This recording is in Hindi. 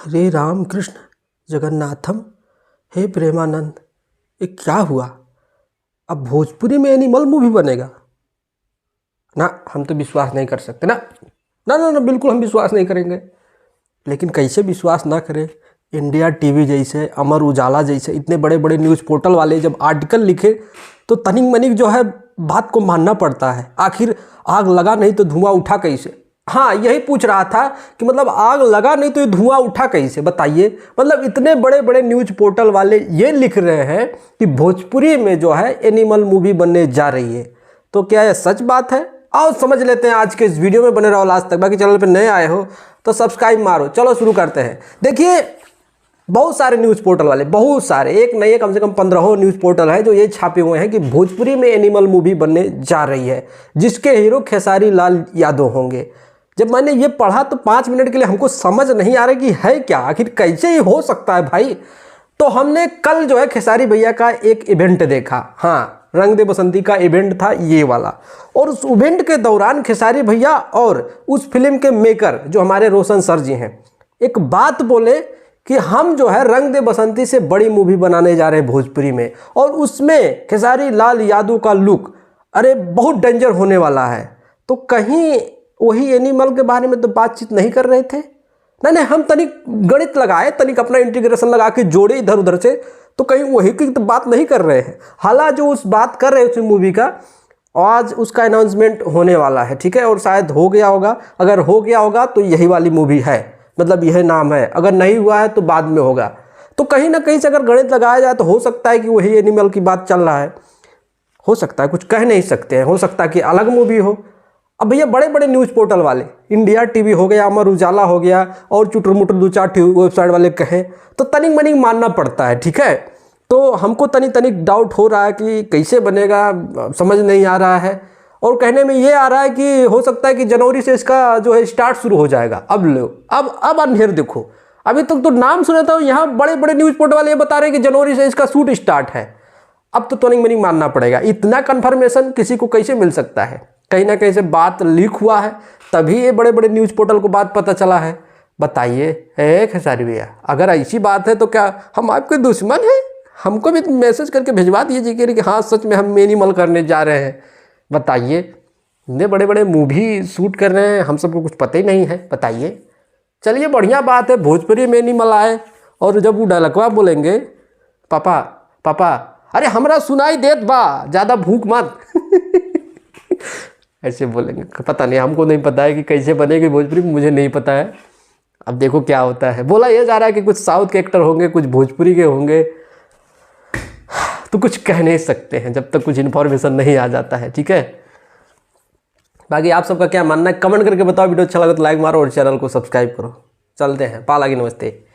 हरे राम कृष्ण जगन्नाथम, हे प्रेमानंद। ये क्या हुआ? अब भोजपुरी में एनिमल मूवी बनेगा ना? हम तो विश्वास नहीं कर सकते ना ना ना ना, बिल्कुल हम विश्वास नहीं करेंगे। लेकिन कैसे विश्वास ना करें? इंडिया टीवी जैसे, अमर उजाला जैसे इतने बड़े बड़े न्यूज़ पोर्टल वाले जब आर्टिकल लिखे तो तनिक मनिक जो है बात को मानना पड़ता है। आखिर आग लगा नहीं तो धुआं उठा कैसे? हाँ, यही पूछ रहा था कि मतलब आग लगा नहीं तो ये धुआं उठा कैसे, बताइए। मतलब इतने बड़े बड़े न्यूज़ पोर्टल वाले ये लिख रहे हैं कि भोजपुरी में जो है एनिमल मूवी बनने जा रही है, तो क्या यह सच बात है? आओ समझ लेते हैं आज के इस वीडियो में, बने रहो लास्ट तक। बाकी चैनल पर नए आए हो तो सब्सक्राइब मारो। चलो शुरू करते हैं। देखिए, बहुत सारे न्यूज़ पोर्टल वाले, बहुत सारे, एक नहीं कम से कम 15 न्यूज़ पोर्टल है जो ये छापे हुए हैं कि भोजपुरी में एनिमल मूवी बनने जा रही है, जिसके हीरो खेसारी लाल यादव होंगे। जब मैंने ये पढ़ा तो 5 मिनट के लिए हमको समझ नहीं आ रहा कि है क्या, आखिर कैसे ये हो सकता है भाई। तो हमने कल जो है खेसारी भैया का एक इवेंट देखा। हाँ, रंग दे बसंती का इवेंट था ये वाला। और उस इवेंट के दौरान खेसारी भैया और उस फिल्म के मेकर जो हमारे रोशन सर जी हैं, एक बात बोले कि हम जो है रंग दे बसंती से बड़ी मूवी बनाने जा रहे हैं भोजपुरी में, और उसमें खेसारी लाल यादव का लुक अरे बहुत डेंजर होने वाला है। तो कहीं वही एनिमल के बारे में तो बातचीत नहीं कर रहे थे? नहीं, हम तनिक गणित लगाए, तनिक अपना इंटीग्रेशन लगा के जोड़े इधर उधर से, तो कहीं वही की तो बात नहीं कर रहे हैं। हालांकि जो उस बात कर रहे हैं उस मूवी का, आज उसका अनाउंसमेंट होने वाला है, ठीक है, और शायद हो गया होगा। अगर हो गया होगा तो यही वाली मूवी है, मतलब यह नाम है। अगर नहीं हुआ है तो बाद में होगा। तो कहीं ना कहीं से अगर गणित लगाया जाए तो हो सकता है कि वही एनिमल की बात चल रहा है। हो सकता है, कुछ कह नहीं सकते हैं, हो सकता है कि अलग मूवी हो। अब भैया बड़े बड़े न्यूज़ पोर्टल वाले, इंडिया टीवी हो गया, अमर उजाला हो गया, और चुटर मुटर 2-4 वेबसाइट वाले कहें तो तनिक मनिक मानना पड़ता है, ठीक है। तो हमको तनिक डाउट हो रहा है कि कैसे बनेगा, समझ नहीं आ रहा है। और कहने में ये आ रहा है कि हो सकता है कि जनवरी से इसका जो है स्टार्ट शुरू हो जाएगा। अब लो, अब अंधेर देखो, अभी तक तो नाम सुना था, यहाँ बड़े बड़े न्यूज़ पोर्टल वाले ये बता रहे हैं कि जनवरी से इसका शूट स्टार्ट है। अब तो तनिक मनिक मानना पड़ेगा। इतना कन्फर्मेशन किसी को कैसे मिल सकता है? कहीं ना कहीं से बात लीक हुआ है, तभी ये बड़े बड़े न्यूज़ पोर्टल को बात पता चला है। बताइए खेसारी भैया, अगर ऐसी बात है तो क्या हम आपके दुश्मन हैं? हमको भी मैसेज करके भिजवा दीजिए कि हाँ सच में हम एनिमल करने जा रहे हैं। बताइए, इतने बड़े बड़े मूवी शूट कर रहे हैं, हम सबको कुछ पता ही नहीं है। बताइए। चलिए, बढ़िया बात है, भोजपुरी में एनिमल आए। और जब वो डायलॉगवा बोलेंगे, पापा पापा, अरे हमरा सुनाई देत बा, ज़्यादा भूख मत ऐसे बोलेंगे। पता नहीं, हमको नहीं पता है कि कैसे बनेगी भोजपुरी, मुझे नहीं पता है। अब देखो क्या होता है। बोला ये जा रहा है कि कुछ साउथ के एक्टर होंगे, कुछ भोजपुरी के होंगे, तो कुछ कह नहीं सकते हैं जब तक कुछ इन्फॉर्मेशन नहीं आ जाता है, ठीक है। बाकी आप सबका क्या मानना है कमेंट करके बताओ। वीडियो अच्छा लगा तो लाइक मारो और चैनल को सब्सक्राइब करो। चलते हैं, पालागी, नमस्ते।